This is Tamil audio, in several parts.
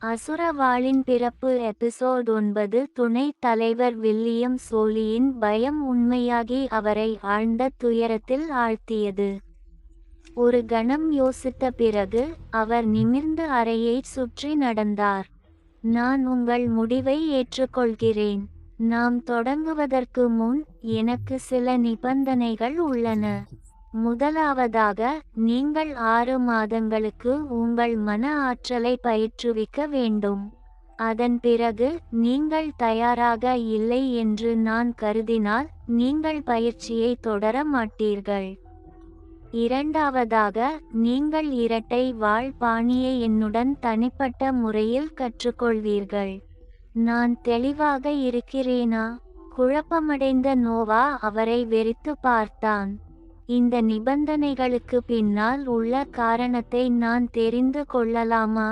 அசுரவாளின் பிறப்பு எபிசோட் 9. துணைத் தலைவர் வில்லியம் சோலியின் பயம் உண்மையாகி அவரை ஆழ்ந்த துயரத்தில் ஆழ்த்தியது. ஒரு கணம் யோசித்த பிறகு அவர் நிமிர்ந்து அறையைச் சுற்றி நடந்தார். நான் உங்கள் முடிவை ஏற்றுக்கொள்கிறேன். நாம் தொடங்குவதற்கு முன் எனக்கு சில நிபந்தனைகள் உள்ளன. முதலாவதாக, நீங்கள் 6 மாதங்களுக்கு உங்கள் மன ஆற்றலை பயிற்றுவிக்க வேண்டும். அதன் பிறகு நீங்கள் தயாராக இல்லை என்று நான் கருதினால் நீங்கள் பயிற்சியை தொடர மாட்டீர்கள். இரண்டாவதாக, நீங்கள் இரட்டை வாள் பாணியை என்னுடன் தனிப்பட்ட முறையில் கற்றுக்கொள்வீர்கள். நான் தெளிவாக இருக்கிறேனா? குழப்பமடைந்த நோவா அவரை வெறித்து பார்த்தான். இந்த நிபந்தனைகளுக்கு பின்னால் உள்ள காரணத்தை நான் தெரிந்து கொள்ளலாமா?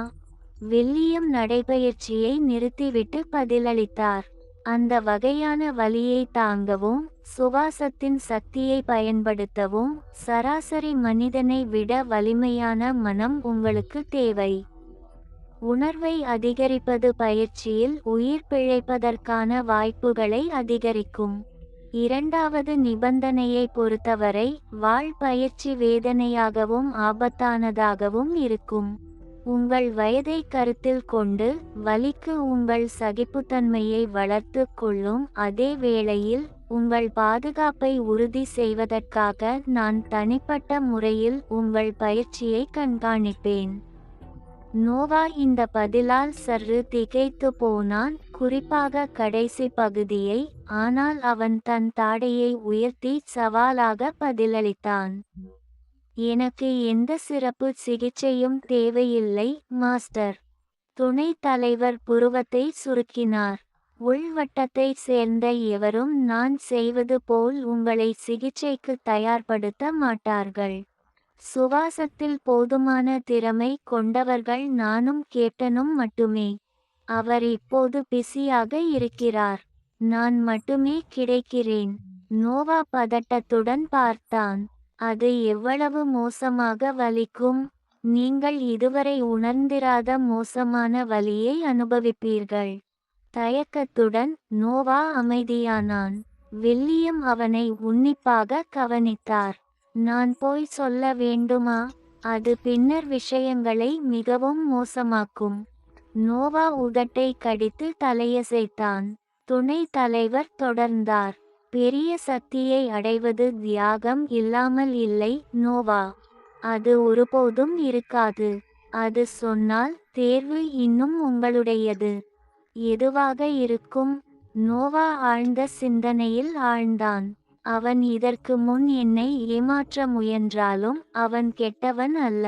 வில்லியம் நடைபயிற்சியை நிறுத்திவிட்டு பதிலளித்தார். அந்த வகையான வலியை தாங்கவும் சுவாசத்தின் சக்தியை பயன்படுத்தவும் சராசரி மனிதனை விட வலிமையான மனம் உங்களுக்கு தேவை. உணர்வை அதிகரிப்பது பயிற்சியில் உயிர் பிழைப்பதற்கான வாய்ப்புகளை அதிகரிக்கும். இரண்டாவது நிபந்தனையை பொறுத்தவரை வாள் பயிற்சி வேதனையாகவும் ஆபத்தானதாகவும் இருக்கும். உங்கள் வயதை கருத்தில் கொண்டு வலிக்கு உங்கள் சகிப்புத்தன்மையை வளர்த்து கொள்ளும் அதே வேளையில் உங்கள் பாதுகாப்பை உறுதி செய்வதற்காக நான் தனிப்பட்ட முறையில் உங்கள் பயிற்சியை கண்காணிப்பேன். நோவா இந்த பதிலால் சற்று திகைத்து போனான், குறிப்பாக கடைசி பகுதியை. ஆனால் அவன் தன் தாடையை உயர்த்தி சவாலாக பதிலளித்தான். எனக்கு எந்த சிறப்பு சிகிச்சையும் தேவையில்லை மாஸ்டர். துணைத் தலைவர் புருவத்தை சுருக்கினார். உள்வட்டத்தைச் சேர்ந்த எவரும் நான் செய்வது போல் உங்களை சிகிச்சைக்கு தயார்படுத்த மாட்டார்கள். சுவாசத்தில் போதுமான திறமை கொண்டவர்கள் நானும் கேப்டனும் மட்டுமே. அவர் இப்போது பிஸியாக இருக்கிறார். நான் மட்டுமே கிடைக்கிறேன். நோவா பதட்டத்துடன் பார்த்தான். அது எவ்வளவு மோசமாக வலிக்கும்? நீங்கள் இதுவரை உணர்ந்திராத மோசமான வலியை அனுபவிப்பீர்கள். தயக்கத்துடன் நோவா அமைதியானான். வில்லியம் அவனை உன்னிப்பாக கவனித்தார். நான் போய் சொல்ல வேண்டுமா? அது பின்னர் விஷயங்களை மிகவும் மோசமாக்கும். நோவா உதட்டை கடித்து தலையசைத்தான். துணைத் தலைவர் தொடர்ந்தார். பெரிய சக்தியை அடைவது தியாகம் இல்லாமல் இல்லை நோவா. அது ஒருபோதும் இருக்காது. அது சொன்னால் தேர்வு இன்னும் உங்களுடையது. எதுவாக இருக்கும்? நோவா ஆழ்ந்த சிந்தனையில் ஆழ்ந்தான். அவன் இதற்கு முன் என்னை ஏமாற்ற முயன்றாலும் அவன் கெட்டவன் அல்ல.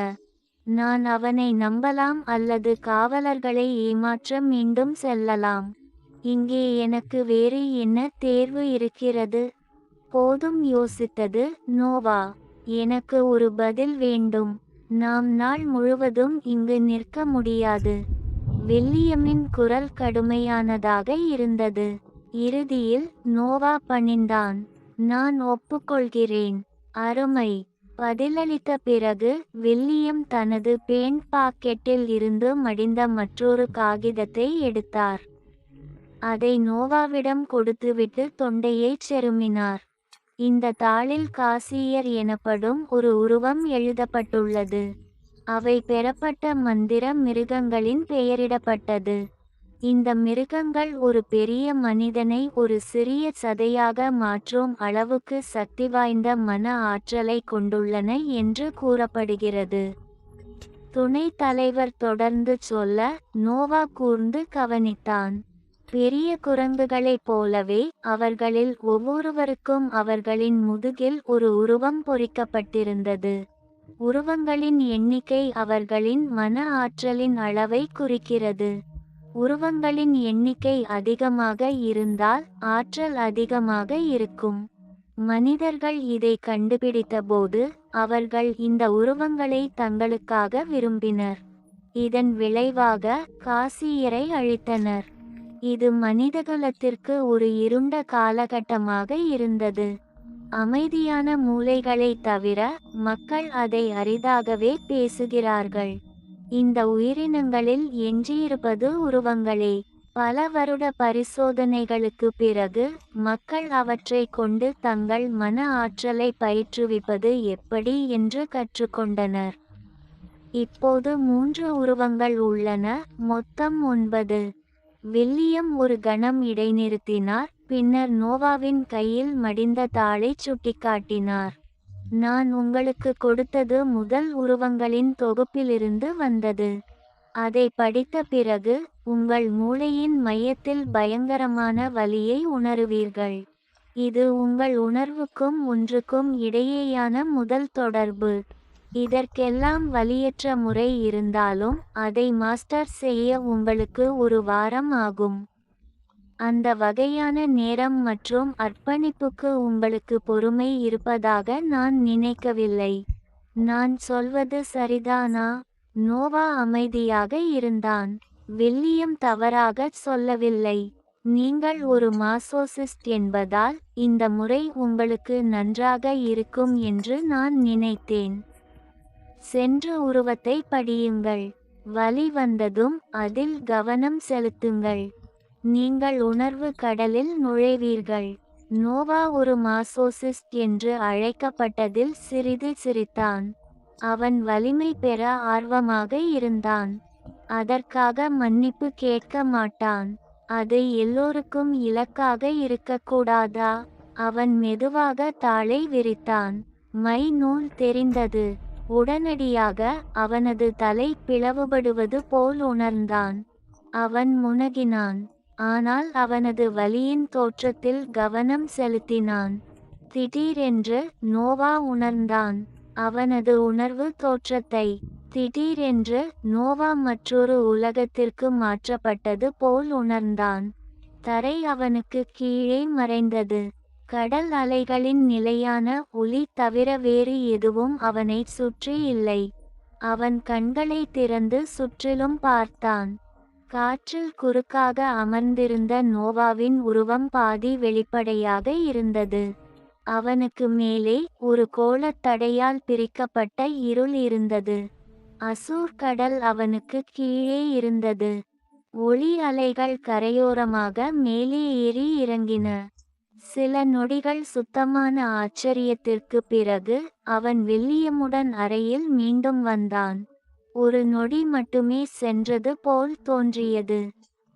நான் அவனை நம்பலாம் அல்லது காவலர்களை ஏமாற்ற மீண்டும் செல்லலாம். இங்கே எனக்கு வேறு என்ன தேர்வு இருக்கிறது? போதும் யோசித்தது நோவா. எனக்கு ஒரு பதில் வேண்டும். நாம் நாள் முழுவதும் இங்கு நிற்க முடியாது. வில்லியமின் குரல் கடுமையானதாக இருந்தது. இறுதியில் நோவா பணிந்தான். நான் ஒப்புக்கொள்கிறேன். அருமை. பதிலளித்த பிறகு வில்லியம் தனது பேண்ட் பாக்கெட்டில் இருந்து மடிந்த மற்றொரு காகிதத்தை எடுத்தார். அதை நோவாவிடம் கொடுத்துவிட்டு தொண்டையைச் செருமினார். இந்த தாளில் காசியர் எனப்படும் ஒரு உருவம் எழுதப்பட்டுள்ளது. அவை பெறப்பட்ட மந்திர மிருகங்களின் பெயரிடப்பட்டது. இந்த மிருகங்கள் ஒரு பெரிய மனிதனை ஒரு சிறிய சதையாக மாற்றும் அளவுக்கு சக்தி வாய்ந்த மன ஆற்றலை கொண்டுள்ளன என்று கூறப்படுகிறது. துணைத் தலைவர் தொடர்ந்து சொல்ல நோவா கூர்ந்து கவனித்தான். பெரிய குரங்குகளைப் போலவே அவர்களில் ஒவ்வொருவருக்கும் அவர்களின் முதுகில் ஒரு உருவம் பொறிக்கப்பட்டிருந்தது. உருவங்களின் எண்ணிக்கை அவர்களின் மன ஆற்றலின் அளவை குறிக்கிறது. உருவங்களின் எண்ணிக்கை அதிகமாக இருந்தால் ஆற்றல் அதிகமாக இருக்கும். மனிதர்கள் இதை கண்டுபிடித்தபோது அவர்கள் இந்த உருவங்களை தங்களுக்காக விரும்பினர். இதன் விளைவாக காசியரை அழித்தனர். இது மனிதகுலத்திற்கு ஒரு இருண்ட காலகட்டமாக இருந்தது. அமைதியான மூலைகளை தவிர மக்கள் அதை அரிதாகவே பேசுகிறார்கள். இந்த உயிரினங்களில் எஞ்சியிருப்பது உருவங்களே. பல வருட பரிசோதனைகளுக்கு பிறகு மக்கள் அவற்றை கொண்டு தங்கள் மன ஆற்றலை பயிற்றுவிப்பது எப்படி என்று கற்றுக்கொண்டனர். இப்போது 3 உருவங்கள் உள்ளன, மொத்தம் 9. வில்லியம் ஒரு கணம் இடைநிறுத்தினார், பின்னர் நோவாவின் கையில் மடிந்த தாளை சுட்டிக்காட்டினார். நான் உங்களுக்கு கொடுத்தது முதல் உருவங்களின் தொகுப்பிலிருந்து வந்தது. அதை படித்த பிறகு உங்கள் மூளையின் மையத்தில் பயங்கரமான வலியை உணருவீர்கள். இது உங்கள் உணர்வுக்கும் ஒன்றுக்கும் இடையேயான முதல் தொடர்பு. இதற்கெல்லாம் வலியற்ற முறை இருந்தாலும் அதை மாஸ்டர் செய்ய உங்களுக்கு ஒரு வாரம் ஆகும். அந்த வகையான நேரம் மற்றும் அர்ப்பணிப்புக்கு உங்களுக்கு பொறுமை இருப்பதாக நான் நினைக்கவில்லை. நான் சொல்வது சரிதானா? நோவா அமைதியாக இருந்தான். வில்லியம் தவறாகச் சொல்லவில்லை. நீங்கள் ஒரு மாசோசிஸ்ட் என்பதால் இந்த முறை உங்களுக்கு நன்றாக இருக்கும் என்று நான் நினைத்தேன். சென்ற உருவத்தை படியுங்கள். வலி வந்ததும் அதில் கவனம் செலுத்துங்கள். நீங்கள் உணர்வு கடலில் நுழைவீர்கள். நோவா ஒரு மாசோசிஸ்ட் என்று அழைக்கப்பட்டதில் சிறிது சிரித்தான். அவன் வலிமை பெற ஆர்வமாக இருந்தான். அதற்காக மன்னிப்பு கேட்க மாட்டான். அது எல்லோருக்கும் இலக்காக இருக்கக்கூடாதா? அவன் மெதுவாக தாளை விரித்தான். மை நூல் தெரிந்தது. உடனடியாக அவனது தலை பிளவுபடுவது போல் உணர்ந்தான். அவன் முனகினான். ஆனால் அவனது வலியின் தோற்றத்தில் கவனம் செலுத்தினான். திடீரென்று நோவா உணர்ந்தான் அவனது உணர்வு தோற்றத்தை. திடீரென்று நோவா மற்றொரு உலகத்திற்கு மாற்றப்பட்டது போல் உணர்ந்தான். தரை அவனுக்கு கீழே மறைந்தது. கடல் அலைகளின் நிலையான ஒலி தவிர வேறு எதுவும் அவனை சுற்றி இல்லை. அவன் கண்களை திறந்து சுற்றிலும் பார்த்தான். காற்றில் குறுக்காக அமர்ந்திருந்த நோவாவின் உருவம் பாதி வெளிப்படையாக இருந்தது. அவனுக்கு மேலே ஒரு கோளத் தடையால் பிரிக்கப்பட்ட இருள் இருந்தது. அசூர் கடல் அவனுக்கு கீழே இருந்தது. ஒளி அலைகள் கரையோரமாக மேலே ஏறி இறங்கின. சில நொடிகள் சுத்தமான ஆச்சரியத்திற்கு பிறகு அவன் வில்லியமுடன் அறையில் மீண்டும் வந்தான். ஒரு நொடி மட்டுமே சென்றது போல் தோன்றியது.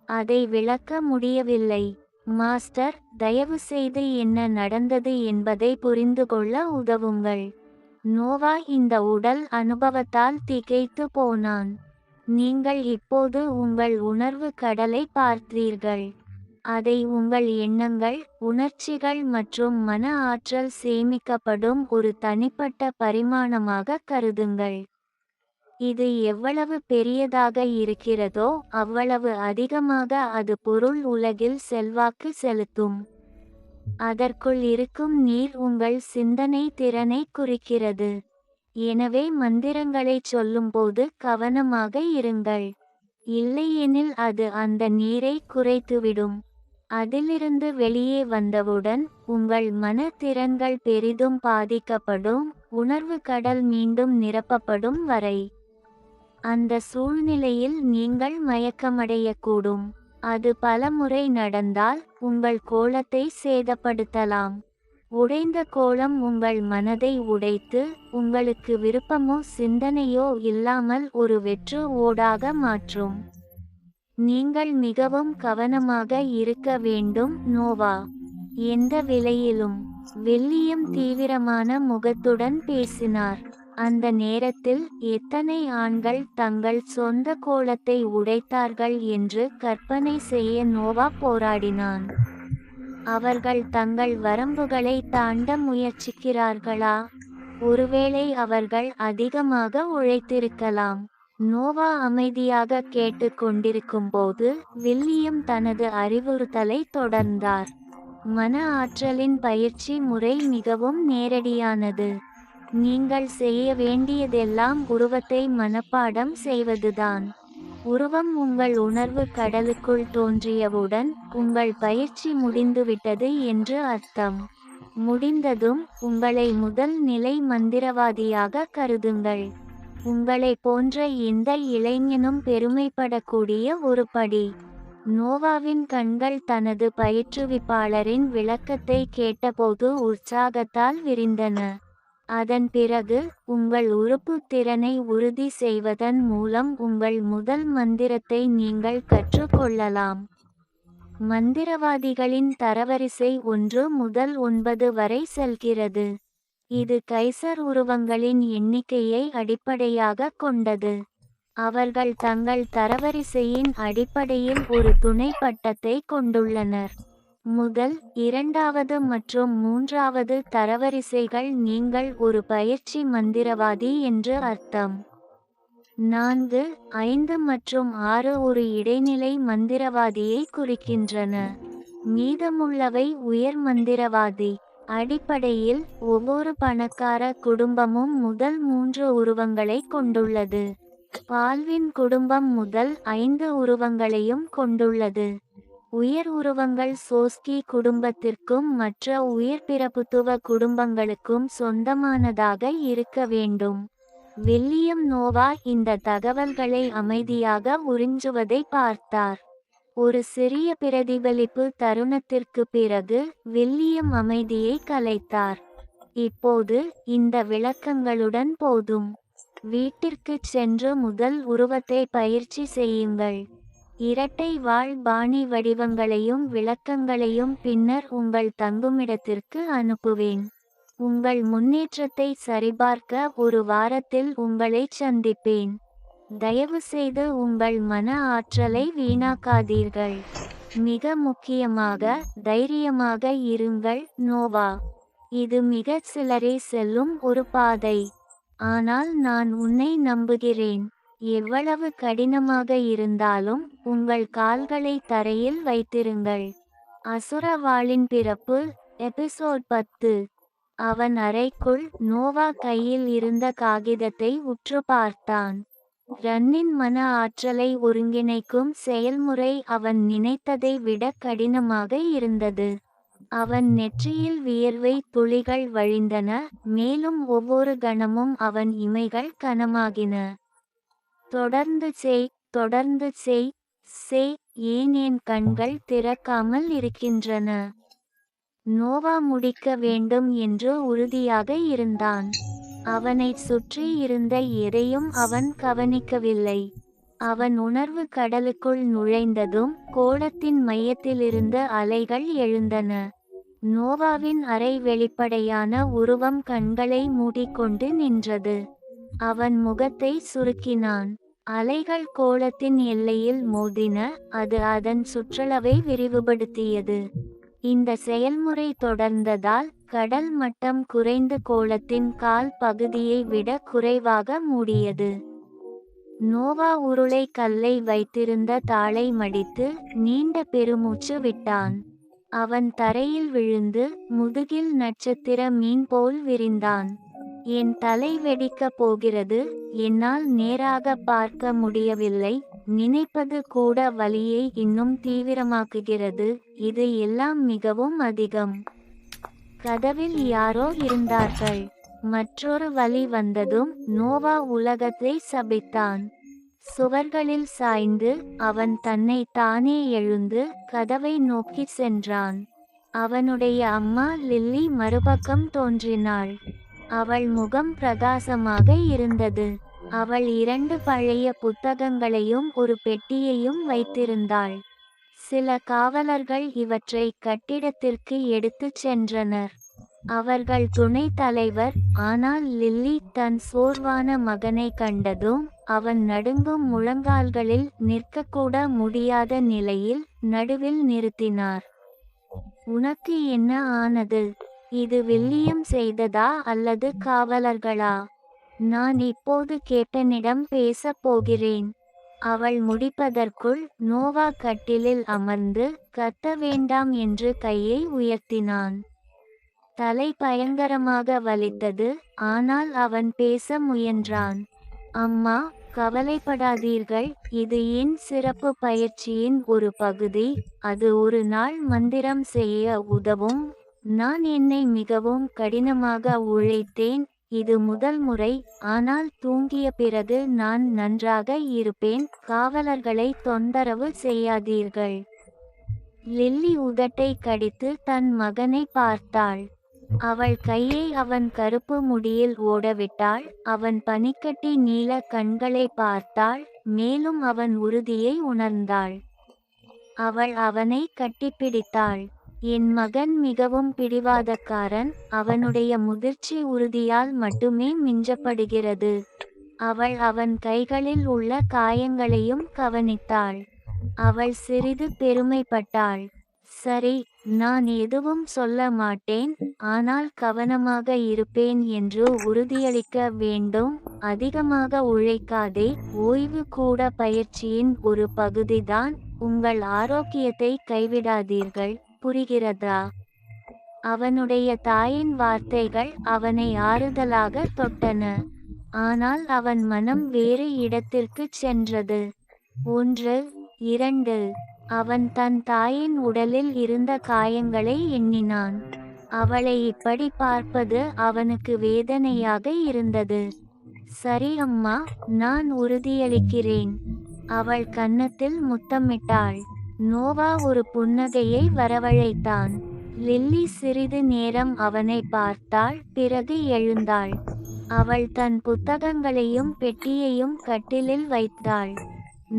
அதை விளக்க முடியவில்லை. மாஸ்டர், தயவுசெய்து என்ன நடந்தது என்பதை புரிந்துகொள்ள உதவுங்கள். நோவா இந்த உடல் அனுபவத்தால் திகைத்து போனான். நீங்கள் இப்போது உங்கள் உணர்வு கடலை பார்த்தீர்கள். அதை உங்கள் எண்ணங்கள், உணர்ச்சிகள் மற்றும் மன ஆற்றல் சேமிக்கப்படும் ஒரு தனிப்பட்ட பரிமாணமாக கருதுங்கள். இது எவ்வளவு பெரியதாக இருக்கிறதோ அவ்வளவு அதிகமாக அது பொருள் உலகில் செல்வாக்கு செலுத்தும். அதற்குள் இருக்கும் நீர் உங்கள் சிந்தனை திறனை குறிக்கிறது. எனவே மந்திரங்களைச் சொல்லும்போது கவனமாக இருங்கள். இல்லையெனில் அது அந்த நீரை குறைத்துவிடும். அதிலிருந்து வெளியே வந்தவுடன் உங்கள் மன திறன்கள் பெரிதும் பாதிக்கப்படும். உணர்வு கடல் மீண்டும் நிரப்பப்படும் வரை. அந்த சூழ்நிலையில் நீங்கள் மயக்கமடையக்கூடும். அது பலமுறை நடந்தால் உங்கள் கோளத்தை சேதப்படுத்தலாம். உடைந்த கோளம் உங்கள் மனதை உடைத்து உங்களுக்கு விருப்பமோ சிந்தனையோ இல்லாமல் ஒரு வெற்று ஓடாக மாற்றும். நீங்கள் மிகவும் கவனமாக இருக்க வேண்டும் நோவா. எந்த விலையிலும். வில்லியம் தீவிரமான முகத்துடன் பேசினார். அந்த நேரத்தில் எத்தனை ஆண்கள் தங்கள் சொந்த கோளத்தை உடைத்தார்கள் என்று கற்பனை செய்ய நோவா போராடினான். அவர்கள் தங்கள் வரம்புகளை தாண்ட முயற்சிக்கிறார்களா? ஒருவேளை அவர்கள் அதிகமாக உழைத்திருக்கலாம். நோவா அமைதியாக கேட்டுக்கொண்டிருக்கும்போது வில்லியம் தனது அறிவுறுத்தலை தொடர்ந்தார். மன ஆற்றலின் பயிற்சி முறை மிகவும் நேரடியானது. நீங்கள் செய்ய வேண்டியதெல்லாம் உருவத்தை மனப்பாடம் செய்வதுதான். உருவம் உங்கள் உணர்வு கடலுக்குள் தோன்றியவுடன் உங்கள் பயிற்சி முடிந்துவிட்டது என்று அர்த்தம். முடிந்ததும் உங்களை முதல் நிலை மந்திரவாதியாக கருதுங்கள். உங்களைப் போன்ற எந்த இளைஞனும் பெருமைப்படக்கூடிய ஒரு படி. நோவாவின் கண்கள் தனது பயிற்றுவிப்பாளரின் விளக்கத்தை கேட்டபோது உற்சாகத்தால் விரிந்தன. அதன் பிறகு, உங்கள் உறுப்புத் திறனை உறுதி செய்வதன் மூலம் உங்கள் முதல் மந்திரத்தை நீங்கள் கற்றுக்கொள்ளலாம். மந்திரவாதிகளின் தரவரிசை 1 முதல் 9 வரை செல்கிறது. இது கைசர் உருவங்களின் எண்ணிக்கையை அடிப்படையாகக் கொண்டது. அவர்கள் தங்கள் தரவரிசையின் அடிப்படையில் ஒரு துணை பட்டத்தை கொண்டுள்ளனர். முதல், இரண்டாவது மற்றும் மூன்றாவது தரவரிசைகள் நீங்கள் ஒரு பயிற்சி மந்திரவாதி என்று அர்த்தம். 4, 5 மற்றும் 6 ஒரு இடைநிலை மந்திரவாதியை குறிக்கின்றன. மீதமுள்ளவை உயர் மந்திரவாதி. அடிப்படையில், ஒவ்வொரு பணக்கார குடும்பமும் முதல் 3 உருவங்களைக் கொண்டுள்ளது. பால்வின் குடும்பம் முதல் 5 உருவங்களையும் கொண்டுள்ளது. உயர் உருவங்கள் சோஸ்கி குடும்பத்திற்கும் மற்ற உயர் பிரபுத்துவ குடும்பங்களுக்கும் சொந்தமானதாக இருக்க வேண்டும். வில்லியம் நோவா இந்த தகவல்களை அமைதியாக உறிஞ்சுவதை பார்த்தார். ஒரு சிறிய பிரதிபலிப்பு தருணத்திற்கு பிறகு, வில்லியம் அமைதியை கலைத்தார். இப்போது, இந்த விளக்கங்களுடன் போதும். வீட்டிற்குச் சென்று முதல் உருவத்தை பயிற்சி செய்யுங்கள். இரட்டை வாள் பாணி வடிவங்களையும் விளக்கங்களையும் பின்னர் உங்கள் தங்குமிடத்திற்கு அனுப்புவேன். உங்கள் முன்னேற்றத்தை சரிபார்க்க ஒரு வாரத்தில் உங்களைச் சந்திப்பேன். தயவுசெய்து உங்கள் மன ஆற்றலை வீணாக்காதீர்கள். மிக முக்கியமாக, தைரியமாக இருங்கள், நோவா. இது மிகச் சிலரே செல்லும் ஒரு பாதை. ஆனால் நான் உன்னை நம்புகிறேன். எவ்வளவு கடினமாக இருந்தாலும், உங்கள் கால்களை தரையில் வைத்திருங்கள். அசுர வாளின் பிறப்பு, எபிசோட் 10. அவன் அறைக்குள், நோவா கையில் இருந்த காகிதத்தை உற்று பார்த்தான். ரன்னின் மன ஆற்றலை ஒருங்கிணைக்கும் செயல்முறை அவன் நினைத்ததை விட கடினமாக இருந்தது. அவன் நெற்றியில் வியர்வை துளிகள் வழிந்தன, மேலும் ஒவ்வொரு கணமும் அவன் இமைகள் கனமாகின. தொடர்ந்து செய், தொடர்ந்து செய், செய். ஏன் என் கண்கள் திறக்காமல் இருக்கின்றன? நோவா முடிக்க வேண்டும் என்று உறுதியாக இருந்தான். அவனைச் சுற்றி இருந்த எதையும் அவன் கவனிக்கவில்லை. அவன் உணர்வு கடலுக்குள் நுழைந்ததும், கோளத்தின் மையத்திலிருந்து அலைகள் எழுந்தன. நோவாவின் அரை வெளிப்படையான உருவம் கண்களை மூடிக்கொண்டு நின்றது. அவன் முகத்தை சுருக்கினான். அலைகள் கோளத்தின் எல்லையில் மோதின, அது அதன் சுற்றளவை விரிவுபடுத்தியது. இந்த செயல்முறை தொடர்ந்ததால், கடல் மட்டம் குறைந்து கோளத்தின் கால் பகுதியை விட குறைவாக மூடியது. நோவா உருளை கல்லை வைத்திருந்த தாளை மடித்து, நீண்ட பெருமூச்சு விட்டான். அவன் தரையில் விழுந்து, முதுகில் நட்சத்திர மீன் போல் விரிந்தான். என் தலை வெடிக்கப் போகிறது, என்னால் நேராக பார்க்க முடியவில்லை, நினைப்பது கூட வலியை இன்னும் தீவிரமாக்குகிறது, இது எல்லாம் மிகவும் அதிகம். கதவில் யாரோ இருந்தார்கள். மற்றொரு வலி வந்ததும், நோவா உலகத்தை சபித்தான். சுவர்களில் சாய்ந்து, அவன் தன்னை தானே எழுந்து, கதவை நோக்கிச் சென்றான். அவனுடைய அம்மா லில்லி மறுபக்கம் தோன்றினாள். அவள் முகம் பிரகாசமாக இருந்தது. அவள் 2 பழைய புத்தகங்களையும் ஒரு பெட்டியையும் வைத்திருந்தாள். சில காவலர்கள் இவற்றை கட்டிடத்திற்கு எடுத்துச் சென்றனர். அவர்கள் துணைத் தலைவர். ஆனால் லில்லி தன் சோர்வான மகனை கண்டதும், அவன் நடுங்கும் முழங்கால்களில் நிற்கக்கூட முடியாத நிலையில், நடுவில் நிறுத்தினார். உனக்கு என்ன ஆனது? இது வில்லியம் செய்ததா அல்லது காவலர்களா? நான் இப்போது கேப்டனிடம் பேசப் போகிறேன். அவள் முடிப்பதற்குள், நோவா கட்டிலில் அமர்ந்து, கத்த வேண்டாம் என்று கையை உயர்த்தினான். தலை பயங்கரமாக வலித்தது, ஆனால் அவன் பேச முயன்றான். அம்மா, கவலைப்படாதீர்கள், இது என் சிறப்பு பயிற்சியின் ஒரு பகுதி, அது ஒரு நாள் மந்திரம் செய்ய உதவும். நான் என்னை மிகவும் கடினமாக உழைத்தேன், இது முதல் முறை, ஆனால் தூங்கிய பிறகு நான் நன்றாக இருப்பேன். காவலர்களை தொந்தரவு செய்யாதீர்கள். லில்லி உதட்டை கடித்து தன் மகனை பார்த்தாள். அவள் கையை அவன் கருப்பு முடியில் ஓடவிட்டாள். அவன் பனிக்கட்டி நீல கண்களை பார்த்தாள். மேலும் அவன் உறுதியை உணர்ந்தாள். அவள் அவனை கட்டிப்பிடித்தாள். என் மகன் மிகவும் பிடிவாதக்காரன். அவனுடைய முதிர்ச்சி உறுதியால் மட்டுமே மிஞ்சப்படுகிறது. அவள் அவன் கைகளில் உள்ள காயங்களையும் கவனித்தாள். அவள் சிறிது பெருமைப்பட்டாள். சரி, நான் எதுவும் சொல்ல மாட்டேன், ஆனால் கவனமாக இருப்பேன் என்று உறுதியளிக்க வேண்டும். அதிகமாக உழைக்காதே. ஓய்வு கூட பயிற்சியின் ஒரு பகுதிதான். உங்கள் ஆரோக்கியத்தை கைவிடாதீர்கள், புரிகிறதா? அவனுடைய தாயின் வார்த்தைகள் அவனை ஆறுதலாக தொட்டன. ஆனால் அவன் மனம் வேறு இடத்திற்குச் சென்றது. 1, 2. அவன் தன் தாயின் உடலில் இருந்த காயங்களை எண்ணினான். அவளை இப்படி பார்ப்பது அவனுக்கு வேதனையாக இருந்தது. சரி அம்மா, நான் உறுதியளிக்கிறேன். அவள் கன்னத்தில் முத்தமிட்டாள். நோவா ஒரு புன்னகையை வரவழைத்தான். லில்லி சிறிது நேரம் அவனை பார்த்தாள். பிறகு எழுந்தாள். அவள் தன் புத்தகங்களையும் பெட்டியையும் கட்டிலில் வைத்தாள்.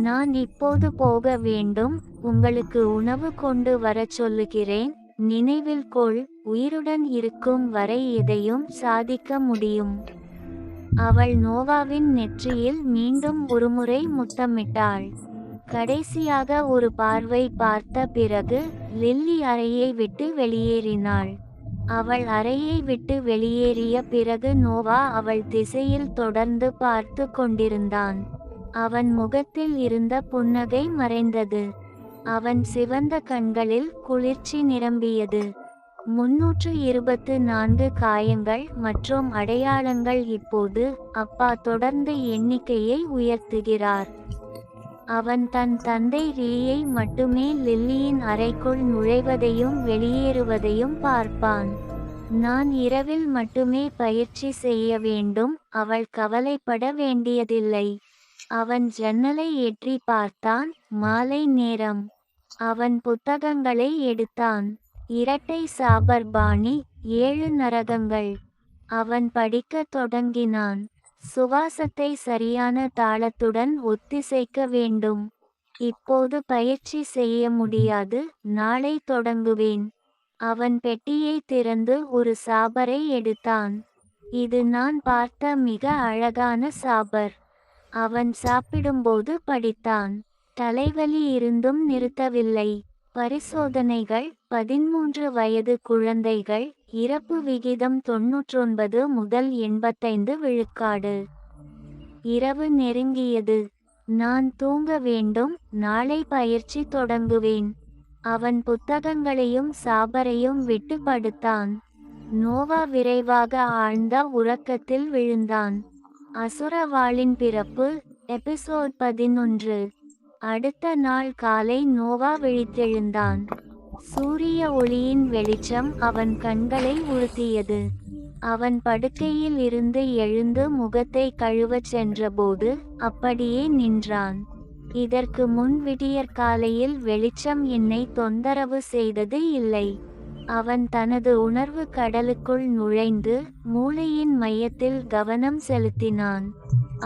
நான் இப்போது போக வேண்டும். உங்களுக்கு உணவு கொண்டு வரச் சொல்லுகிறேன். நினைவில் கொள், உயிருடன் இருக்கும் வரை எதையும் சாதிக்க முடியும். அவள் நோவாவின் நெற்றியில் மீண்டும் ஒருமுறை முத்தமிட்டாள். கடைசியாக ஒரு பார்வை பார்த்த பிறகு லில்லி அறையை விட்டு வெளியேறினாள். அவள் அறையை விட்டு வெளியேறிய பிறகு நோவா அவள் திசையில் தொடர்ந்து பார்த்து கொண்டிருந்தான். அவன் முகத்தில் இருந்த புன்னகை மறைந்தது. அவன் சிவந்த கண்களில் குளிர்ச்சி நிரம்பியது. 324 காயங்கள் மற்றும் அடையாளங்கள். இப்போது அப்பா தொடர்ந்து எண்ணிக்கையை உயர்த்துகிறார். அவன் தன் தந்தை ரீயை மட்டுமே லில்லியின் அறைக்குள் நுழைவதையும் வெளியேறுவதையும் பார்ப்பான். நான் இரவில் மட்டுமே பயிற்சி செய்ய வேண்டும். அவள் கவலைப்பட வேண்டியதில்லை. அவன் ஜன்னலை எட்டி பார்த்தான். மாலை நேரம். அவன் புத்தகங்களை எடுத்தான். இரட்டை சாபர்பாணி, 7 நரகங்கள். அவன் படிக்கத் தொடங்கினான். சுவாசத்தை சரியான தாளத்துடன் ஒத்திசைக்க வேண்டும். இப்போது பயிற்சி செய்ய முடியாது, நாளை தொடங்குவேன். அவன் பெட்டியை திறந்து ஒரு சாபரை எடுத்தான். இது நான் பார்த்த மிக அழகான சாபர். அவன் சாப்பிடும்போது படித்தான். தலைவலி இருந்தும் நிறுத்தவில்லை. பரிசோதனைகள். 13 வயது குழந்தைகள். இறப்பு விகிதம் 99 முதல் 85 விழுக்காடு. இரவு நெருங்கியது. நான் தூங்க வேண்டும். நாளை பயிற்சி தொடங்குவேன். அவன் புத்தகங்களையும் சாபரையும் விட்டு படுத்தான். நோவா விரைவாக ஆழ்ந்த உறக்கத்தில் விழுந்தான். அசுரவாளின் பிறப்பு. எபிசோட் 11. அடுத்த நாள் காலை நோவா விழித்தெழுந்தான். சூரிய ஒளியின் வெளிச்சம் அவன் கண்களை உறுத்தியது. அவன் படுக்கையில் இருந்து எழுந்து முகத்தை கழுவச் சென்றபோது அப்படியே நின்றான். இதற்கு முன் விடியற்காலையில் வெளிச்சம் என்னை தொந்தரவு செய்தது இல்லை. அவன் தனது உணர்வு கடலுக்குள் நுழைந்து மூளையின் மையத்தில் கவனம் செலுத்தினான்.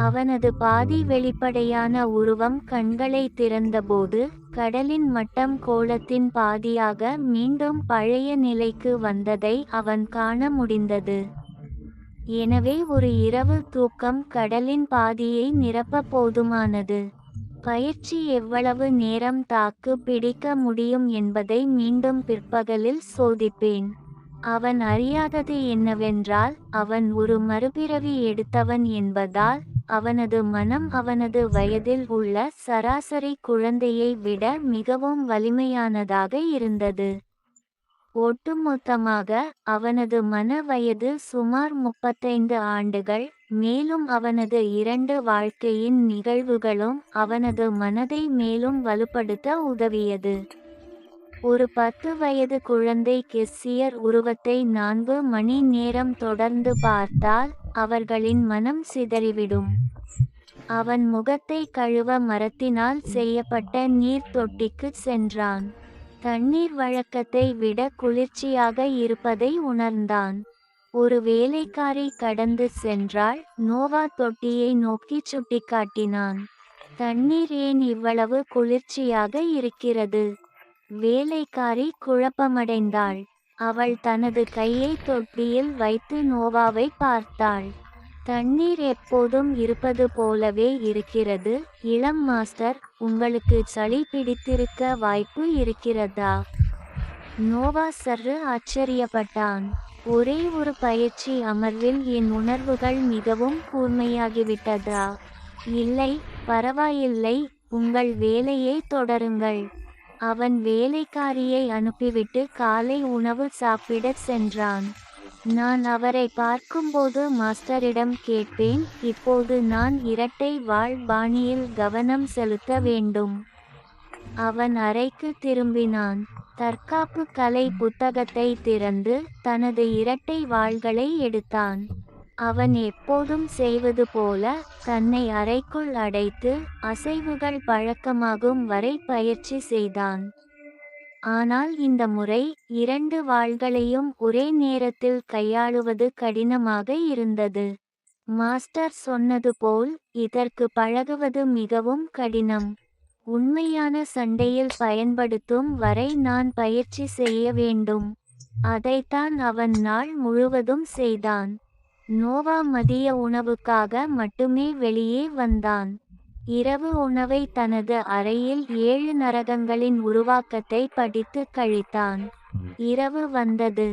அவனது பாதி வெளிப்படையான உருவம் கண்களை திறந்தபோது கடலின் மட்டம் கோளத்தின் பாதியாக மீண்டும் பழைய நிலைக்கு வந்ததை அவன் காண முடிந்தது. எனவே ஒரு இரவு தூக்கம் கடலின் பாதியை நிரப்ப போதுமானது. பயிற்சி எவ்வளவு நேரம் தாக்கு பிடிக்க முடியும் என்பதை மீண்டும் பிற்பகலில் சோதிப்பேன். அவன் அறியாதது என்னவென்றால் அவன் ஒரு மறுபிறவி எடுத்தவன் என்பதால் அவனது மனம் அவனது வயதில் உள்ள சராசரி குழந்தையை விட மிகவும் வலிமையானதாக இருந்தது. ஒட்டுமொத்தமாக அவனது மன வயது சுமார் 35 ஆண்டுகள். மேலும் அவனது 2 வாழ்க்கையின் நிகழ்வுகளும் அவனது மனதை மேலும் வலுப்படுத்த உதவியது. ஒரு 10 வயது குழந்தை கெஸ்ஸியர் உருவத்தை 4 மணி நேரம் தொடர்ந்து பார்த்தால் அவர்களின் மனம் சிதறிவிடும். அவன் முகத்தை கழுவ மரத்தினால் செய்யப்பட்ட நீர் தொட்டிக்கு சென்றான். தண்ணீர் வழக்கத்தை விட குளிர்ச்சியாக இருப்பதை உணர்ந்தான். ஒரு வேலைக்காரி கடந்து சென்றாள். நோவா தொட்டியை நோக்கி சுட்டிக்காட்டினான். தண்ணீர் ஏன் இவ்வளவு குளிர்ச்சியாக இருக்கிறது? வேலைக்காரி குழப்பமடைந்தாள். அவள் தனது கையை தொட்டியில் வைத்து நோவாவை பார்த்தாள். தண்ணீர் எப்போதும் இருப்பது போலவே இருக்கிறது. இளம் மாஸ்டர், உங்களுக்கு சளி பிடித்திருக்க வாய்ப்பு இருக்கிறதா? நோவா சற்று ஆச்சரியப்பட்டான். ஒரே ஒரு பயிற்சி அமர்வில் என் உணர்வுகள் மிகவும் கூர்மையாகிவிட்டதா? இல்லை, பரவாயில்லை, உங்கள் வேலையை தொடருங்கள். அவன் வேலைக்காரியை அனுப்பிவிட்டு காலை உணவு சாப்பிடச் சென்றான். நான் அவரை பார்க்கும்போது மாஸ்டரிடம் கேட்பேன். இப்போது நான் இரட்டை வாள் பாணியில் கவனம் செலுத்த வேண்டும். அவன் அறைக்கு திரும்பினான். தற்காப்பு கலை புத்தகத்தை திறந்து தனது இரட்டை வாள்களை எடுத்தான். அவன் எப்போதும் செய்வது போல தன்னை அறைக்குள் அடைத்து அசைவுகள் பழக்கமாகும் வரை பயிற்சி செய்தான். ஆனால் இந்த முறை 2 வாள்களையும் ஒரே நேரத்தில் கையாளுவது கடினமாக இருந்தது. மாஸ்டர் சொன்னது போல் இதற்கு பழகுவது மிகவும் கடினம். உண்மையான சண்டையில் பயன்படுத்தும் வரை நான் பயிற்சி செய்ய வேண்டும். அதைத்தான் அவன் நாள் முழுவதும் செய்தான். நோவா மதிய உணவுக்காக மட்டுமே வெளியே வந்தான். இரவு உணவை தனது அறையில் 7 நரகங்களின் உருவாக்கத்தை படித்து கழித்தான். இரவு வந்தது.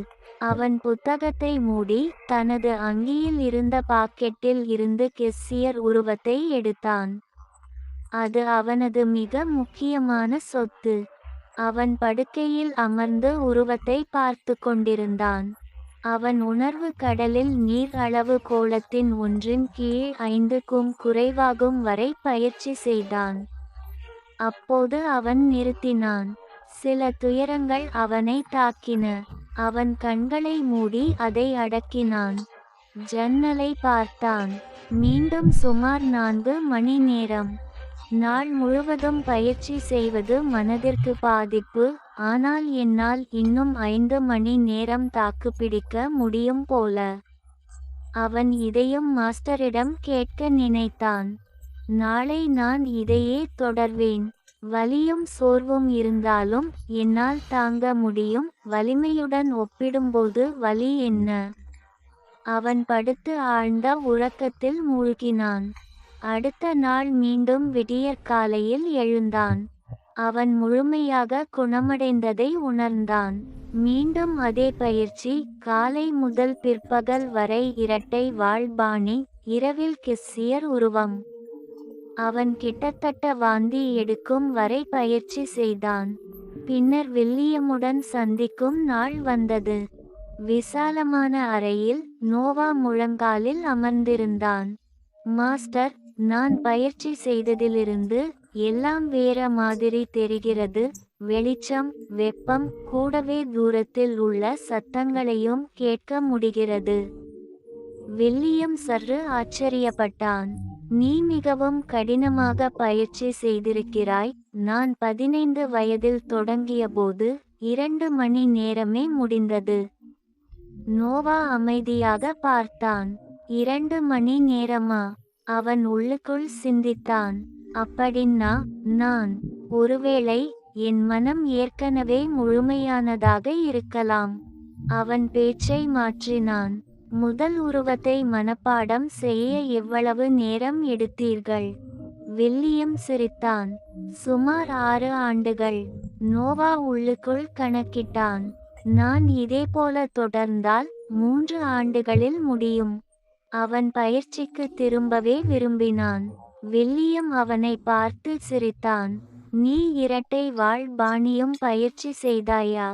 அவன் புத்தகத்தை மூடி தனது அங்கியில் இருந்த பாக்கெட்டில் இருந்து கெஸ்ஸியர் உருவத்தை எடுத்தான். அது அவனது மிக முக்கியமான சொத்து. அவன் படுக்கையில் அமர்ந்து உருவத்தை பார்த்து கொண்டிருந்தான். அவன் உணர்வு கடலில் நீர் அளவு கோளத்தின் 1/5க்கும் குறைவாகும் வரை பயிற்சி செய்தான். அப்போது அவன் நிறுத்தினான். சில துயரங்கள் அவனை தாக்கின. அவன் கண்களை மூடி அதை அடக்கினான். ஜன்னலை பார்த்தான். மீண்டும் சுமார் 4 மணி நேரம். நாள் முழுவதும் பயிற்சி செய்வது மனதிற்கு பாதிப்பு. ஆனால் என்னால் இன்னும் 5 மணி நேரம் தாக்குப்பிடிக்க முடியும் போல. அவன் இதையும் மாஸ்டரிடம் கேட்க நினைத்தான். நாளை நான் இதையே தொடர்வேன். வலியும் சோர்வும் இருந்தாலும் என்னால் தாங்க முடியும். வலிமையுடன் ஒப்பிடும்போது வலி என்ன? அவன் படுத்து ஆழ்ந்த உறக்கத்தில் மூழ்கினான். அடுத்த நாள் மீண்டும் விடியற்காலையில் எழுந்தான். அவன் முழுமையாக குணமடைந்ததை உணர்ந்தான். மீண்டும் அதே பயிற்சி. காலை முதல் பிற்பகல் வரை இரட்டை வாள் பாணி. இரவில் கெஸ்ஸியர் உருவம். அவன் கிட்டத்தட்ட வாந்தி எடுக்கும் வரை பயிற்சி செய்தான். பின்னர் வில்லியமுடன் சந்திக்கும் நாள் வந்தது. விசாலமான அறையில் நோவா முழங்காலில் அமர்ந்திருந்தான். மாஸ்டர், நான் பயிற்சி செய்ததிலிருந்து எல்லாம் வேற மாதிரி தெரிகிறது. வெளிச்சம், வெப்பம், கூடவே தூரத்தில் உள்ள சத்தங்களையும் கேட்க முடிகிறது. வில்லியம் சற்று ஆச்சரியப்பட்டான். நீ மிகவும் கடினமாக பயிற்சி செய்திருக்கிறாய். நான் 15 வயதில் தொடங்கியபோது 2 மணி நேரமே முடிந்தது. நோவா அமைதியாக பார்த்தான். 2 மணி நேரமா? அவன் உள்ளுக்குள் சிந்தித்தான். அப்படின்னா நான் ஒருவேளை என் மனம் ஏற்கனவே முழுமையானதாக இருக்கலாம். அவன் பேச்சை மாற்றினான். முதல் உருவத்தை மனப்பாடம் செய்ய எவ்வளவு நேரம் எடுத்தீர்கள்? வில்லியம் சிரித்தான். சுமார் 6 ஆண்டுகள். நோவா உள்ளுக்குள் கணக்கிட்டான். நான் இதேபோல தொடர்ந்தால் 3 ஆண்டுகளில் முடியும். அவன் பயிற்சிக்கு திரும்பவே விரும்பினான். வில்லியம் அவனை பார்த்து சிரித்தான். நீ இரட்டை வாள் பாணியும் பயிற்சி செய்தாயா?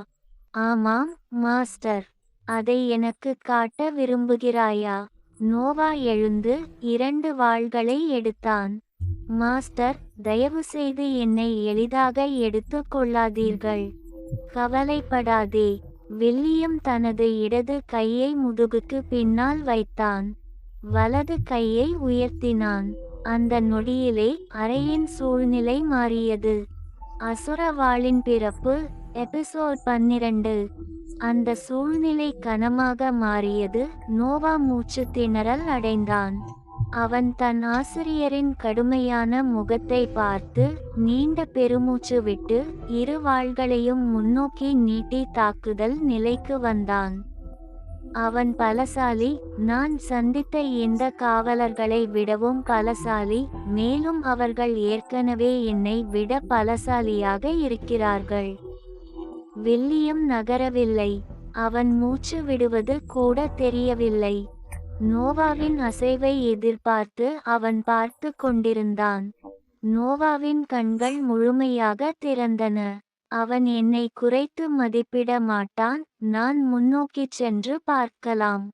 ஆமாம் மாஸ்டர். அதை எனக்கு காட்ட விரும்புகிறாயா? நோவா எழுந்து 2 வாள்களை எடுத்தான். மாஸ்டர், தயவுசெய்து என்னை எளிதாக எடுத்து கொள்ளாதீர்கள். கவலைப்படாதே. வில்லியம் தனது இடது கையை முதுகுக்கு பின்னால் வைத்தான். வலது கையை உயர்த்தினான். அந்த நொடியிலே அறையின் சூழ்நிலை மாறியது. அசுர வாளின் பிறப்பு. எபிசோட் 12. அந்த சூழ்நிலை கனமாக மாறியது. நோவா மூச்சு திணறல் அடைந்தான். அவன் தன் ஆசிரியரின் கடுமையான முகத்தை பார்த்து நீண்ட பெருமூச்சு விட்டு இரு வாள்களையும் முன்னோக்கி நீட்டி தாக்குதல் நிலைக்கு வந்தான். அவன் பலசாலி. நான் சந்தித்த எந்த காவலர்களை விடவும் பலசாலி. மேலும் அவர்கள் ஏற்கனவே என்னை விட பலசாலியாக இருக்கிறார்கள். வில்லியம் நகரவில்லை. அவன் மூச்சு விடுவது கூட தெரியவில்லை. நோவாவின் அசைவை எதிர்பார்த்து அவன் பார்த்து கொண்டிருந்தான். நோவாவின் கண்கள் முழுமையாக திறந்தன. அவன் என்னை குறைத்து மதிப்பிட மாட்டான். நான் முன்னோக்கிச் சென்று பார்க்கலாம்.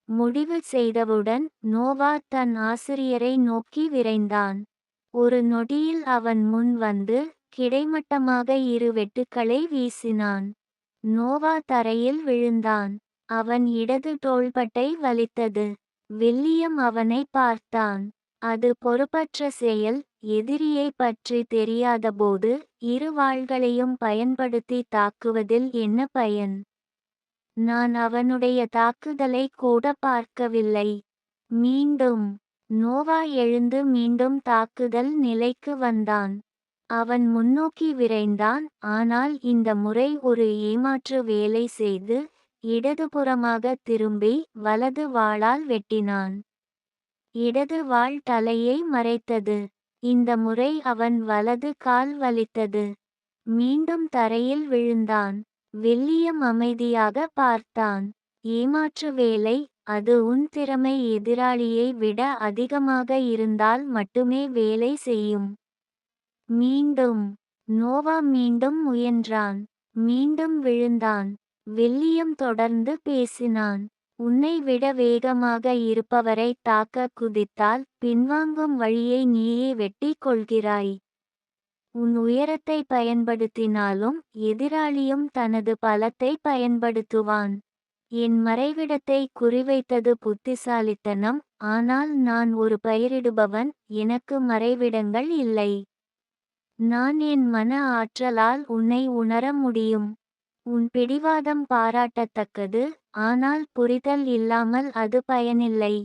முடிவு செய்தவுடன் நோவா தன் ஆசிரியரை நோக்கி விரைந்தான். ஒரு நொடியில் அவன் முன் வந்து கிடைமட்டமாக இரு வெட்டுக்களை வீசினான். நோவா தரையில் விழுந்தான். அவன் இடது தோள்பட்டை வலித்தது. வில்லியம் அவனை பார்த்தான். அது பொறுப்பற்ற செயல். எதிரியை பற்றி தெரியாதபோது இரு வாள்களையும் பயன்படுத்தி தாக்குவதில் என்ன பயன்? நான் அவனுடைய தாக்குதலை கூட பார்க்கவில்லை. மீண்டும் நோவா எழுந்து மீண்டும் தாக்குதல் நிலைக்கு வந்தான். அவன் முன்னோக்கி விரைந்தான். ஆனால் இந்த முறை ஒரு ஏமாற்று வேலை செய்து இடதுபுறமாக திரும்பி வலது வாளால் வெட்டினான். இடது வாள் தலையை மறைத்தது. இந்த முறை அவன் வலது கால் வலித்தது. மீண்டும் தரையில் விழுந்தான். வில்லியம் அமைதியாக பார்த்தான். ஏமாற்று வேலை. அது உன் திறமை எதிராளியை விட அதிகமாக இருந்தால் மட்டுமே வேலை செய்யும். மீண்டும் நோவா மீண்டும் முயன்றான். மீண்டும் விழுந்தான். வில்லியம் தொடர்ந்து பேசினான். உன்னை விட வேகமாக இருப்பவரை தாக்க குதித்தால் பின்வாங்கும் வழியை நீயே வெட்டி கொள்கிறாய். உன் உயரத்தை பயன்படுத்தினாலும் எதிராளியும் தனது பலத்தை பயன்படுத்துவான். என் மறைவிடத்தை குறிவைத்தது புத்திசாலித்தனம். ஆனால் நான் ஒரு பயிரிடுபவன். எனக்கு மறைவிடங்கள் இல்லை. நான் என் மன ஆற்றலால் உன்னை உணர முடியும். உன் பிடிவாதம் பாராட்டத்தக்கது. ஆனால் புரிதல் இல்லாமல் அது பயனில்லை.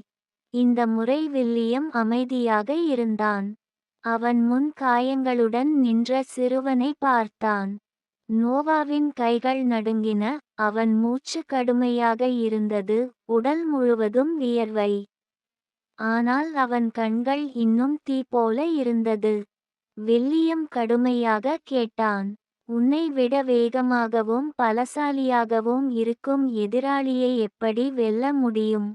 இந்த முறை வில்லியம் அமைதியாக இருந்தான். அவன் முன் காயங்களுடன் நின்ற சிறுவனை பார்த்தான். நோவாவின் கைகள் நடுங்கின. அவன் மூச்சு கடுமையாக இருந்தது. உடல் முழுவதும் வியர்வை. ஆனால் அவன் கண்கள் இன்னும் தீ போல இருந்தது. வில்லியம் கடுமையாக கேட்டான். உன்னை விட வேகமாகவும் பலசாலியாகவும் இருக்கும் எதிராளியை எப்படி வெல்ல முடியும்?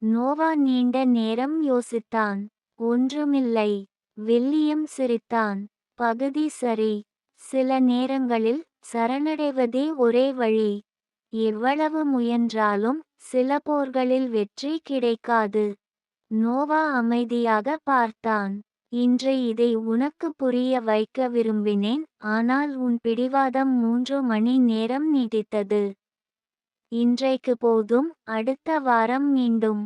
நோவா நீண்ட நேரம் யோசித்தான். ஒன்றுமில்லை. வில்லியம் சிரித்தான். பகுதி சரி. சில நேரங்களில் சரணடைவதே ஒரே வழி. எவ்வளவு முயன்றாலும் சில போர்களில் வெற்றி கிடைக்காது. நோவா அமைதியாக பார்த்தான். இன்று இதை உனக்கு புரிய வைக்க விரும்பினேன். ஆனால் உன் பிடிவாதம் 3 மணி நேரம் நீடித்தது. இன்றைக்கு போதும். அடுத்த வாரம் மீண்டும்.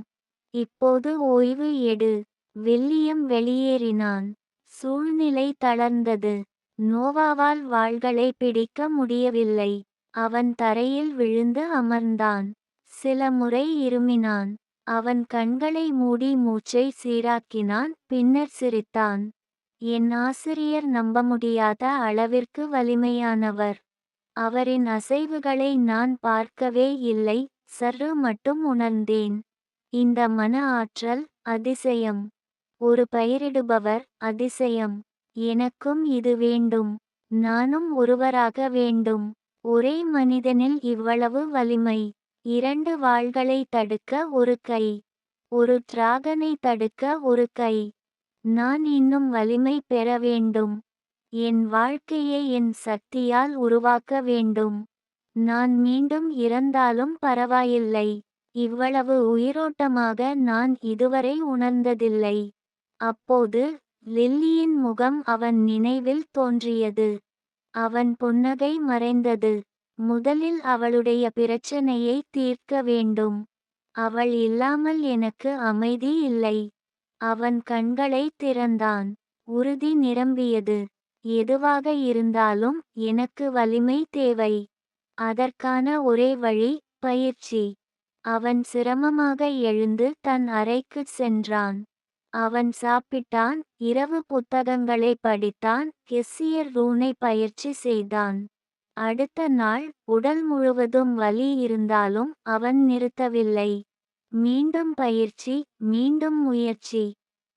இப்போது ஓய்வு எடு. வில்லியம் வெளியேறினான். சூழ்நிலை தளர்ந்தது. நோவாவால் வாள்களை பிடிக்க முடியவில்லை. அவன் தரையில் விழுந்து அமர்ந்தான். சில முறை இருமினான். அவன் கண்களை மூடி மூச்சை சீராக்கினான். பின்னர் சிரித்தான். என் ஆசிரியர் நம்ப முடியாத அளவிற்கு வலிமையானவர். அவரின் அசைவுகளை நான் பார்க்கவே இல்லை. சற்று மட்டும் உணர்ந்தேன். இந்த மன ஆற்றல் அதிசயம். ஒரு பயிரிடுபவர் அதிசயம். எனக்கும் இது வேண்டும். நானும் ஒருவராக வேண்டும். ஒரே மனிதனில் இவ்வளவு வலிமை. 2 வாள்களை தடுக்க ஒரு கை. ஒரு டிராகனை தடுக்க ஒரு கை. நான் இன்னும் வலிமை பெற வேண்டும். என் வாழ்க்கையை என் சக்தியால் உருவாக்க வேண்டும். நான் மீண்டும் இறந்தாலும் பரவாயில்லை. இவ்வளவு உயிரோட்டமாக நான் இதுவரை உணர்ந்ததில்லை. அப்போது லில்லியின் முகம் அவன் நினைவில் தோன்றியது. அவன் புன்னகை மறைந்தது. முதலில் அவளுடைய பிரச்சனையை தீர்க்க வேண்டும். அவள் இல்லாமல் எனக்கு அமைதி இல்லை. அவன் கண்களைத் திறந்தான். உறுதி நிரம்பியது. எதுவாக இருந்தாலும் எனக்கு வலிமை தேவை. அதற்கான ஒரே வழி பயிற்சி. அவன் சிரமமாக எழுந்து தன் அறைக்குச் சென்றான். அவன் சாப்பிட்டான், இரவு புத்தகங்களை படித்தான், கெஸ்ஸியர் ரூனை பயிற்சி செய்தான். அடுத்த நாள் உடல் முழுவதும் வலி இருந்தாலும் அவன் நிறுத்தவில்லை. மீண்டும் பயிற்சி, மீண்டும் முயற்சி.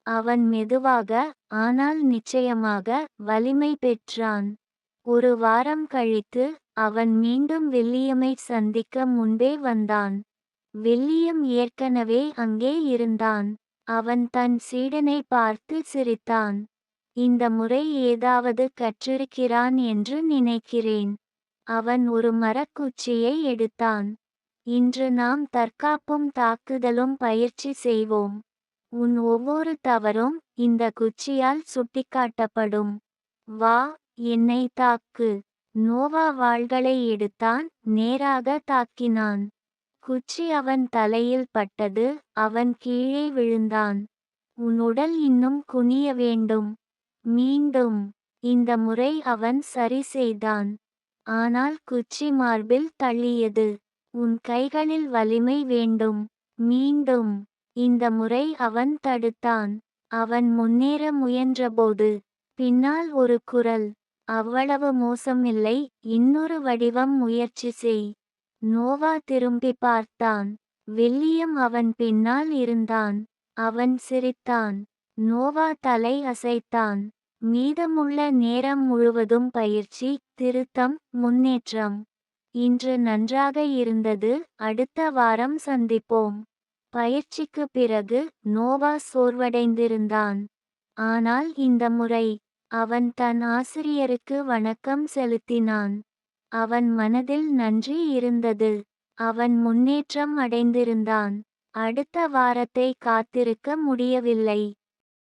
அவன் மெதுவாக, ஆனால் நிச்சயமாக வலிமை பெற்றான். ஒரு வாரம் கழித்து அவன் மீண்டும் வில்லியமை சந்திக்க முன்பே வந்தான். வில்லியம் ஏற்கனவே அங்கே இருந்தான். அவன் தன் சீடனை பார்த்து சிரித்தான். இந்த முறை ஏதாவது கற்றிருக்கிறான் என்று நினைக்கிறேன். அவன் ஒரு மரக்குச்சியை எடுத்தான். இன்று நாம் தற்காப்பும் தாக்குதலும் பயிற்சி செய்வோம். உன் ஒவ்வொரு தவறும் இந்த குச்சியால் சுட்டிக்காட்டப்படும். வா, என்னை தாக்கு. நோவா வாள்களை எடுத்தான், நேராக தாக்கினான். குச்சி அவன் தலையில் பட்டது, அவன் கீழே விழுந்தான். உன் உடல் இன்னும் குனிய வேண்டும். மீண்டும். இந்த முறை அவன் சரி செய்தான். ஆனால் குச்சி மார்பில் தள்ளியது. உன் கைகளில் வலிமை வேண்டும். மீண்டும். இந்த முறை அவன் தடுத்தான். அவன் முன்னேற முயன்றபோது பின்னால் ஒரு குரல். அவ்வளவு மோசமில்லை, இன்னொரு வடிவம் முயற்சி செய். நோவா திரும்பி பார்த்தான். வில்லியம் அவன் பின்னால் இருந்தான். அவன் சிரித்தான். நோவா தலை அசைத்தான். மீதமுள்ள நேரம் முழுவதும் பயிற்சி, திருத்தம், முன்னேற்றம். இன்று நன்றாக இருந்தது, அடுத்த வாரம் சந்திப்போம். பயிற்சிக்கு பிறகு நோவா சோர்வடைந்திருந்தான். ஆனால் இந்த முறை அவன் தன் ஆசிரியருக்கு வணக்கம் செலுத்தினான். அவன் மனதில் நன்றி இருந்தது. அவன் முன்னேற்றம் அடைந்திருந்தான். அடுத்த வாரத்தை காத்திருக்க முடியவில்லை.